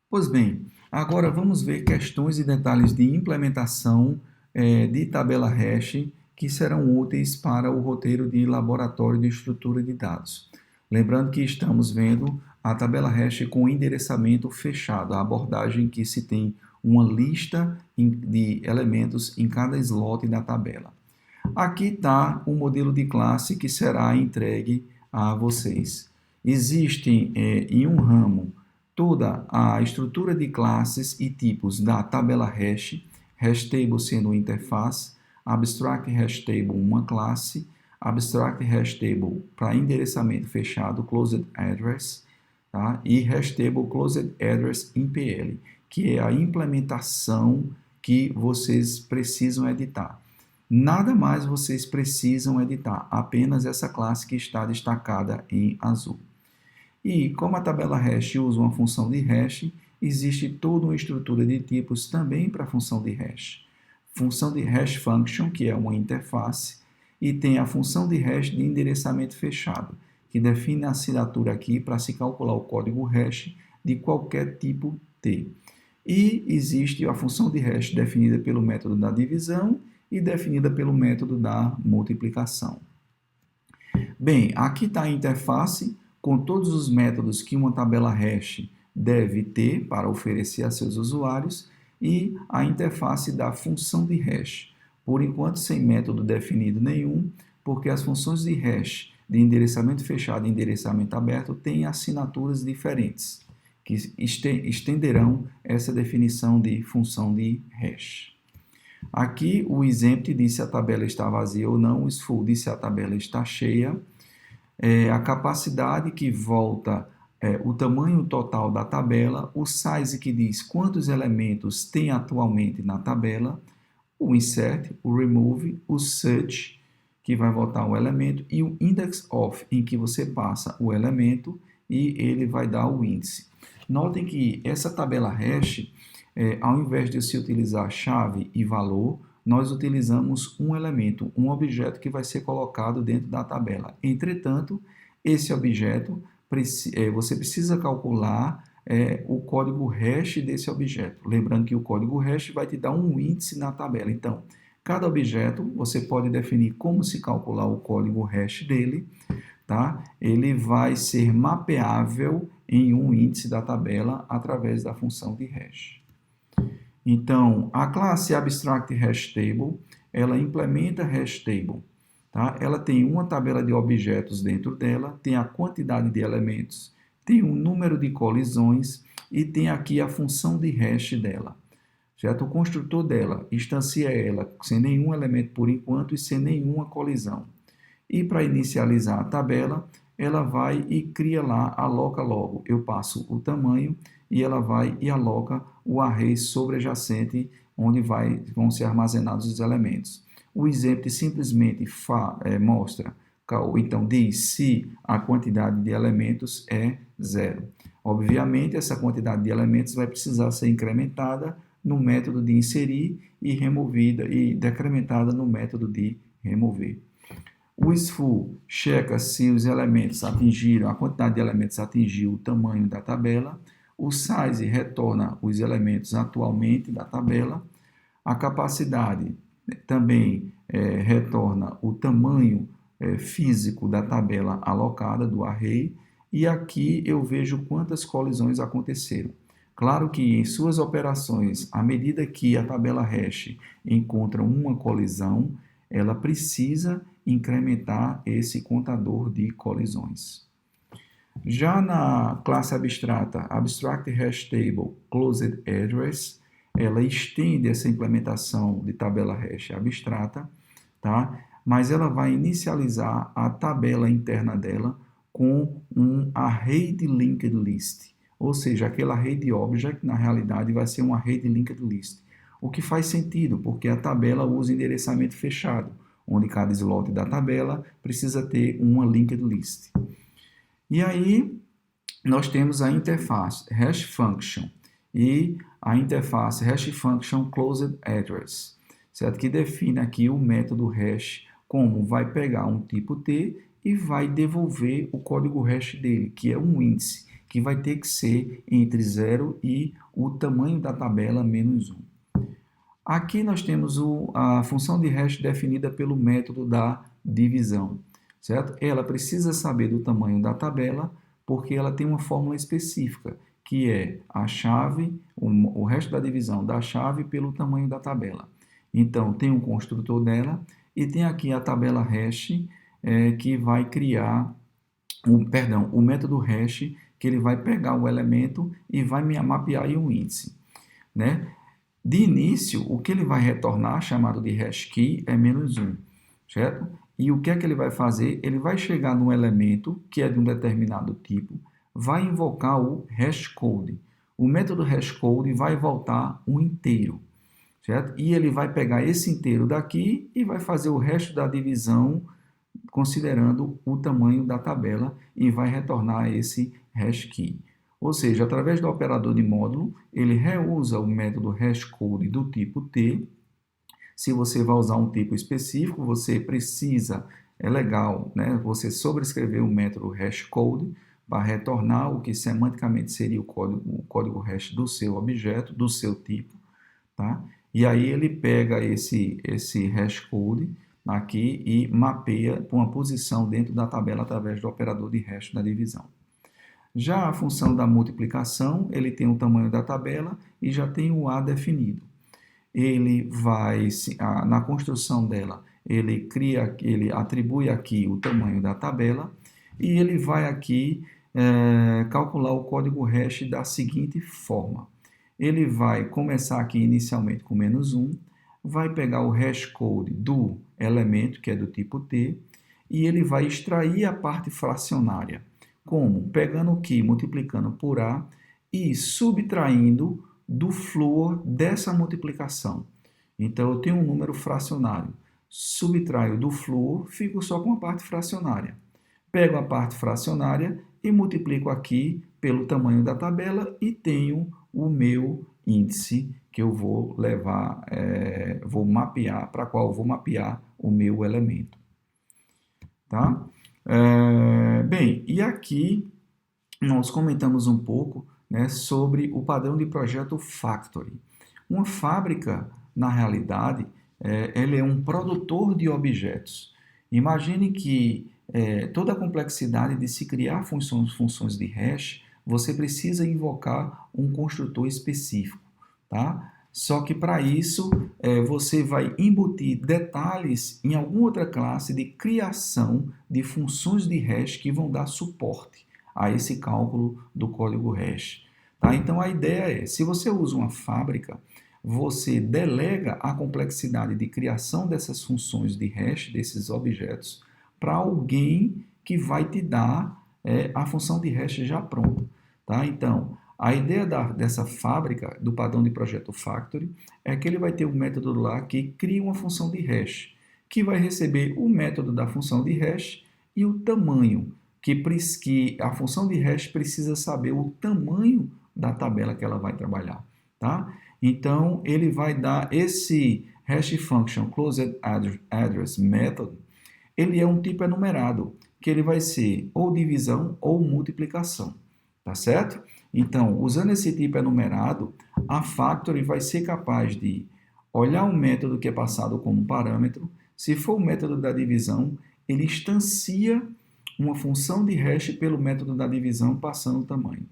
Pois bem, agora vamos ver questões e detalhes de implementação de tabela hash que serão úteis para o roteiro de laboratório de estrutura de dados. Lembrando que estamos vendo a tabela hash com endereçamento fechado, a abordagem que se tem uma lista de elementos em cada slot da tabela. Aqui está o modelo de classe que será entregue a vocês. Existem em um ramo toda a estrutura de classes e tipos da tabela hash, hashtable sendo uma interface, abstract hashtable uma classe, abstract hashtable para endereçamento fechado, closed address, tá? E hashtable closed address em PL, que é a implementação que vocês precisam editar. Nada mais vocês precisam editar, apenas essa classe que está destacada em azul. E como a tabela hash usa uma função de hash, existe toda uma estrutura de tipos também para a função de hash. Função de hash function, que é uma interface, e tem a função de hash de endereçamento fechado, que define a assinatura aqui para se calcular o código hash de qualquer tipo T. E existe a função de hash definida pelo método da divisão e definida pelo método da multiplicação. Bem, aqui está a interface com todos os métodos que uma tabela hash deve ter para oferecer a seus usuários e a interface da função de hash. Por enquanto, sem método definido nenhum, porque as funções de hash de endereçamento fechado e endereçamento aberto têm assinaturas diferentes, que estenderão essa definição de função de hash. Aqui o exemplo diz se a tabela está vazia ou não, o isFull diz se a tabela está cheia, a capacidade que volta o tamanho total da tabela, o size que diz quantos elementos tem atualmente na tabela, o insert, o remove, o search, que vai voltar o elemento, e o index of, em que você passa o elemento e ele vai dar o índice. Notem que essa tabela hash, ao invés de se utilizar chave e valor, nós utilizamos um elemento, um objeto que vai ser colocado dentro da tabela. Entretanto, esse objeto, você precisa calcular o código hash desse objeto. Lembrando que o código hash vai te dar um índice na tabela. Então, cada objeto, você pode definir como se calcular o código hash dele, tá? Ele vai ser mapeável em um índice da tabela através da função de hash. Então, a classe Abstract HashTable, ela implementa HashTable. Tá? Ela tem uma tabela de objetos dentro dela, tem a quantidade de elementos, tem um número de colisões e tem aqui a função de hash dela. Certo? O construtor dela instancia ela sem nenhum elemento por enquanto e sem nenhuma colisão. E para inicializar a tabela, ela vai e cria lá, aloca logo. Eu passo o tamanho e ela vai e aloca o array sobreadjacente onde vão ser armazenados os elementos. O exemplo simplesmente mostra, ou então diz se a quantidade de elementos é 0. Obviamente, essa quantidade de elementos vai precisar ser incrementada no método de inserir e removida e decrementada no método de remover. O isFull checa se os elementos atingiram, a quantidade de elementos atingiu o tamanho da tabela. O size retorna os elementos atualmente da tabela. A capacidade também retorna o tamanho físico da tabela alocada, do array. E aqui eu vejo quantas colisões aconteceram. Claro que em suas operações, à medida que a tabela hash encontra uma colisão, ela precisa incrementar esse contador de colisões. Já na classe abstrata, Abstract HashTable Closed Address, ela estende essa implementação de tabela hash abstrata, tá? Mas ela vai inicializar a tabela interna dela com um array de linked list, ou seja, aquele array de object, na realidade, vai ser um array de linked list, o que faz sentido, porque a tabela usa endereçamento fechado, onde cada slot da tabela precisa ter uma linked list. E aí, nós temos a interface hash function e a interface hash function closed address, certo? Que define aqui o método hash como vai pegar um tipo T e vai devolver o código hash dele, que é um índice, que vai ter que ser entre 0 e o tamanho da tabela menos 1. Aqui nós temos a função de hash definida pelo método da divisão, certo? Ela precisa saber do tamanho da tabela porque ela tem uma fórmula específica, que é a chave, o resto da divisão da chave pelo tamanho da tabela. Então, tem um construtor dela e tem aqui a tabela hash que vai criar, o método hash, que ele vai pegar o elemento e vai mapear aí um índice, né? De início, o que ele vai retornar, chamado de hash key, é menos 1, certo? E o que é que ele vai fazer? Ele vai chegar num elemento que é de um determinado tipo, vai invocar o hashcode. O método hashcode vai voltar um inteiro, certo? E ele vai pegar esse inteiro daqui e vai fazer o resto da divisão considerando o tamanho da tabela e vai retornar esse hash key. Ou seja, através do operador de módulo, ele reusa o método hashcode do tipo T. Se você vai usar um tipo específico, você precisa, é legal, né, você sobrescrever o método hashcode para retornar o que semanticamente seria o código hash do seu objeto, do seu tipo, tá? E aí ele pega esse hashcode aqui e mapeia para uma posição dentro da tabela através do operador de hash da divisão. Já a função da multiplicação, ele tem o tamanho da tabela e já tem o A definido. Ele vai, na construção dela, ele atribui aqui o tamanho da tabela e ele vai aqui calcular o código hash da seguinte forma. Ele vai começar aqui inicialmente com menos 1, vai pegar o hashcode do elemento, que é do tipo T, e ele vai extrair a parte fracionária. Como? Pegando o que, multiplicando por A e subtraindo do fluor dessa multiplicação. Então, eu tenho um número fracionário. Subtraio do fluor, fico só com a parte fracionária. Pego a parte fracionária e multiplico aqui pelo tamanho da tabela e tenho o meu índice que eu vou levar, vou mapear, para qual eu vou mapear o meu elemento. Tá? Bem, e aqui nós comentamos um pouco, né, sobre o padrão de projeto Factory. Uma fábrica, na realidade, ele é um produtor de objetos. Imagine que toda a complexidade de se criar funções de hash, você precisa invocar um construtor específico, tá? Só que para isso você vai embutir detalhes em alguma outra classe de criação de funções de hash que vão dar suporte a esse cálculo do código hash. Tá? Então a ideia é, se você usa uma fábrica, você delega a complexidade de criação dessas funções de hash, desses objetos, para alguém que vai te dar a função de hash já pronta. Tá? Então, a ideia dessa fábrica, do padrão de projeto Factory, é que ele vai ter um método lá que cria uma função de hash, que vai receber o método da função de hash e o tamanho, que a função de hash precisa saber o tamanho da tabela que ela vai trabalhar. Tá? Então, ele vai dar esse hash function closed address method, ele é um tipo enumerado, que ele vai ser ou divisão ou multiplicação. Tá certo? Então, usando esse tipo enumerado, a Factory vai ser capaz de olhar um método que é passado como parâmetro. Se for o método da divisão, ele instancia uma função de hash pelo método da divisão passando o tamanho.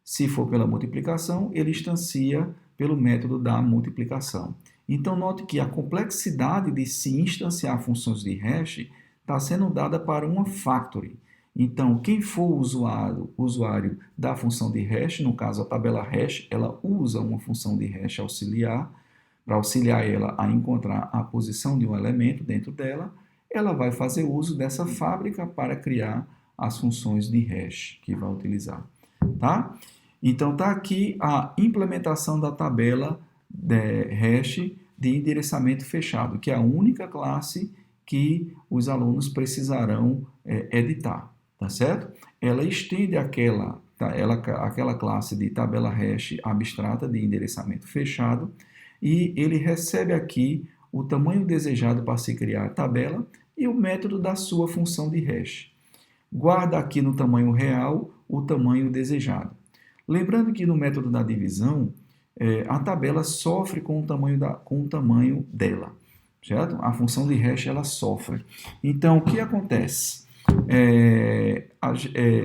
Se for pela multiplicação, ele instancia pelo método da multiplicação. Então, note que a complexidade de se instanciar funções de hash está sendo dada para uma Factory. Então, quem for usuário da função de hash, no caso a tabela hash, ela usa uma função de hash auxiliar, para auxiliar ela a encontrar a posição de um elemento dentro dela, ela vai fazer uso dessa fábrica para criar as funções de hash que vai utilizar. Tá? Então, está aqui a implementação da tabela de hash de endereçamento fechado, que é a única classe que os alunos precisarão editar. Tá certo? Ela estende aquela classe de tabela hash abstrata de endereçamento fechado e ele recebe aqui o tamanho desejado para se criar a tabela e o método da sua função de hash. Guarda aqui no tamanho real o tamanho desejado. Lembrando que no método da divisão, a tabela sofre com o tamanho dela, certo? A função de hash ela sofre. Então, o que acontece?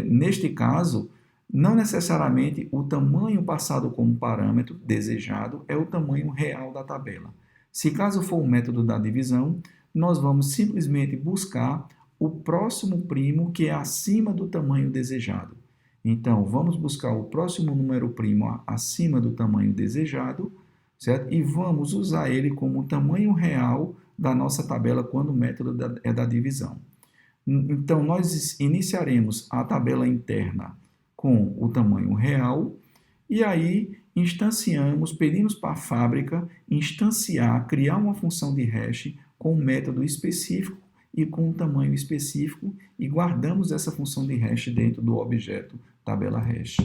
Neste caso, não necessariamente o tamanho passado como parâmetro desejado é o tamanho real da tabela. Se caso for o método da divisão, nós vamos simplesmente buscar o próximo primo que é acima do tamanho desejado. Então, vamos buscar o próximo número primo acima do tamanho desejado, certo? E vamos usar ele como o tamanho real da nossa tabela quando o método é da divisão. Então, nós iniciaremos a tabela interna com o tamanho real e aí instanciamos, pedimos para a fábrica instanciar, criar uma função de hash com um método específico e com um tamanho específico e guardamos essa função de hash dentro do objeto tabela hash.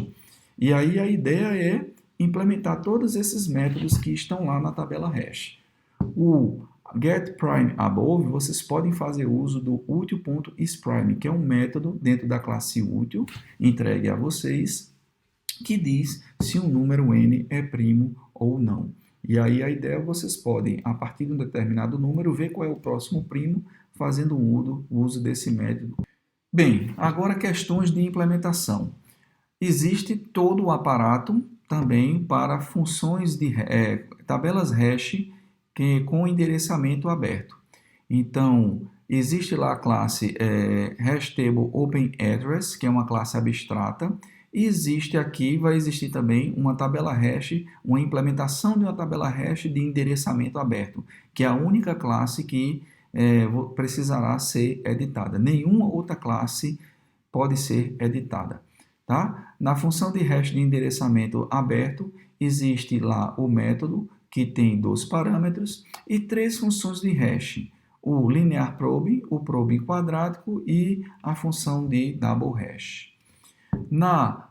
E aí a ideia é implementar todos esses métodos que estão lá na tabela hash. O getPrimeAbove, vocês podem fazer uso do util.isPrime, que é um método dentro da classe útil, entregue a vocês, que diz se um número n é primo ou não. E aí a ideia é vocês podem, a partir de um determinado número, ver qual é o próximo primo, fazendo o uso desse método. Bem, agora questões de implementação. Existe todo o aparato também para funções de tabelas hash com endereçamento aberto. Então, existe lá a classe hashTableOpenAddress, que é uma classe abstrata, e existe aqui, vai existir também uma tabela hash, uma implementação de uma tabela hash de endereçamento aberto, que é a única classe que precisará ser editada. Nenhuma outra classe pode ser editada. Tá? Na função de hash de endereçamento aberto, existe lá o método, que tem 2 parâmetros, e 3 funções de hash, o linear probe, o probe quadrático e a função de double hash. Na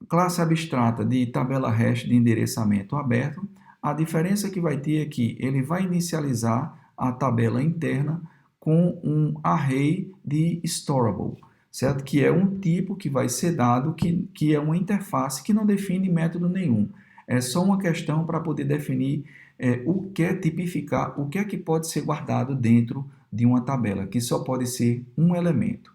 classe abstrata de tabela hash de endereçamento aberto, a diferença que vai ter é que ele vai inicializar a tabela interna com um array de storable, certo? Que é um tipo que vai ser dado, que é uma interface que não define método nenhum. É só uma questão para poder definir o que é tipificar, o que é que pode ser guardado dentro de uma tabela, que só pode ser um elemento.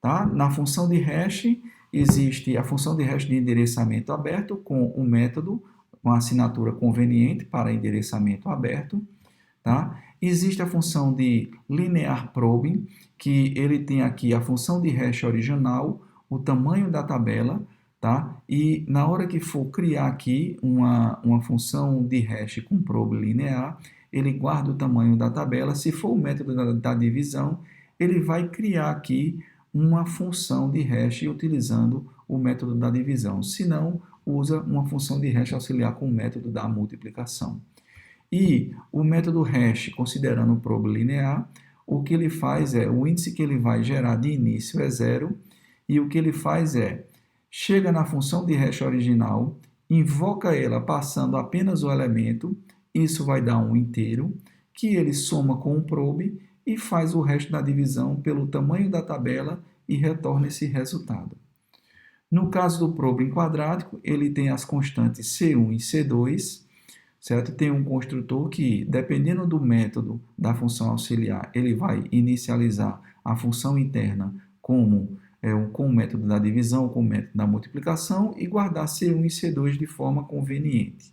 Tá? Na função de hash, existe a função de hash de endereçamento aberto com um método, com assinatura conveniente para endereçamento aberto. Tá? Existe a função de linear probing, que ele tem aqui a função de hash original, o tamanho da tabela, tá? E na hora que for criar aqui uma função de hash com probe linear, ele guarda o tamanho da tabela. Se for o método da divisão, ele vai criar aqui uma função de hash utilizando o método da divisão. Se não, usa uma função de hash auxiliar com o método da multiplicação. E o método hash, considerando o probe linear, o que ele faz é, o índice que ele vai gerar de início é 0, e o que ele faz é, chega na função de hash original, invoca ela passando apenas o elemento, isso vai dar um inteiro, que ele soma com o probe e faz o resto da divisão pelo tamanho da tabela e retorna esse resultado. No caso do probe em quadrático, ele tem as constantes C1 e C2, certo? Tem um construtor que, dependendo do método da função auxiliar, ele vai inicializar a função interna com o método da divisão, com o método da multiplicação e guardar C1 e C2 de forma conveniente.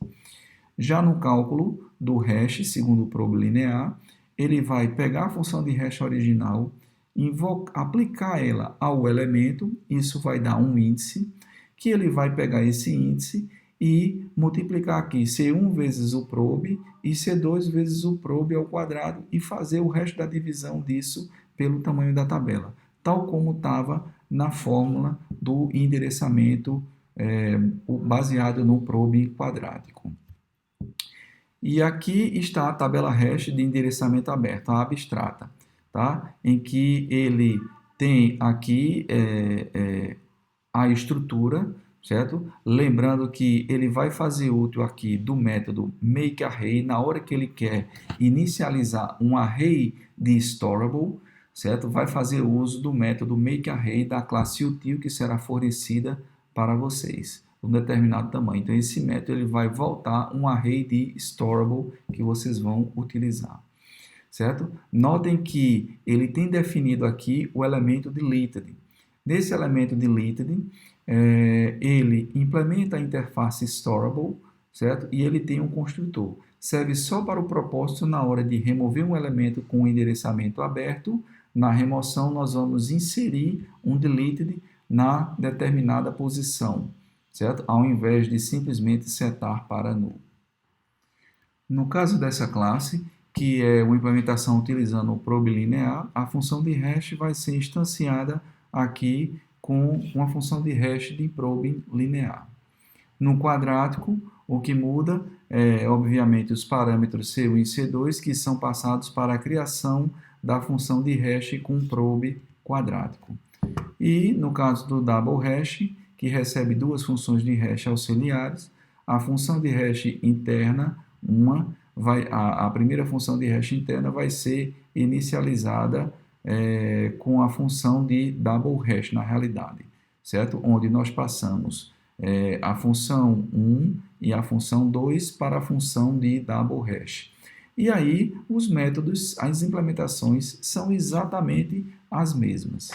Já no cálculo do hash, segundo o probe linear, ele vai pegar a função de hash original, aplicar ela ao elemento, isso vai dar um índice, que ele vai pegar esse índice e multiplicar aqui C1 vezes o probe e C2 vezes o probe ao quadrado e fazer o resto da divisão disso pelo tamanho da tabela, tal como estava na fórmula do endereçamento baseado no probe quadrático. E aqui está a tabela hash de endereçamento aberto, a abstrata, tá? Em que ele tem aqui a estrutura, certo? Lembrando que ele vai fazer útil aqui do método makeArray na hora que ele quer inicializar um array de storable, certo? Vai fazer uso do método makeArray da classe util que será fornecida para vocês, um determinado tamanho. Então, esse método ele vai voltar um array de storable que vocês vão utilizar, certo? Notem que ele tem definido aqui o elemento deleted. Nesse elemento deleted, ele implementa a interface storable, certo? E ele tem um construtor. Serve só para o propósito na hora de remover um elemento com um endereçamento aberto. Na remoção, nós vamos inserir um deleted na determinada posição, certo? Ao invés de simplesmente setar para null. No caso dessa classe, que é uma implementação utilizando o probe linear, a função de hash vai ser instanciada aqui com uma função de hash de probe linear. No quadrático, o que muda é, obviamente, os parâmetros C1 e C2, que são passados para a criação da função de hash com probe quadrático. E, no caso do double hash, que recebe duas funções de hash auxiliares, a função de hash interna, a primeira função de hash interna vai ser inicializada com a função de double hash, na realidade, certo? Onde nós passamos a função 1 e a função 2 para a função de double hash. E aí, os métodos, as implementações são exatamente as mesmas.